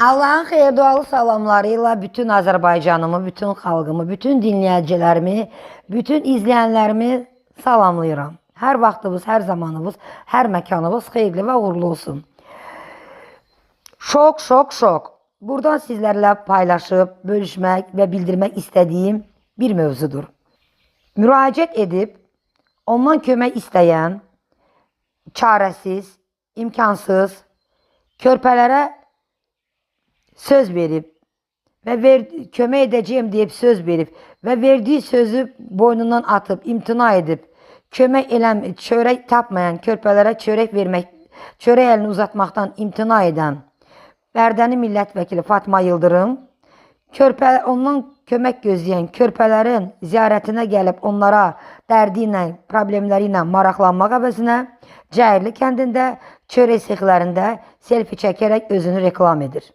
Allah'ın xeyir dualı salamlarıyla bütün Azərbaycanımı, bütün xalqımı, bütün dinləyicilərimi, bütün izləyənlərimi salamlayıram. Hər vaxtınız, hər zamanınız, hər məkanınız xeyirli və uğurlu olsun. Şok, şok, şok. Buradan sizlərlə paylaşıb, bölüşmək və bildirmək istədiyim bir mövzudur. Müraciət edib, ondan kömək istəyən, çarəsiz, imkansız, körpələrə söz verib və kömək edəcəyim deyib söz verib və verdiyi sözü boynundan atıb, imtina edib, kömək çörək tapmayan körpələrə çörək vermək, çörək əlini uzatmaqdan imtina edən Bərdəli millət-vəkili Fatma Yıldırım, ondan kömək gözləyən körpələrin ziyarətinə gəlib onlara dərdi ilə, problemləri ilə maraqlanmaq əvəzinə Cəyirli kəndində, çörək sexlərində selfie çəkərək özünü reklam edir.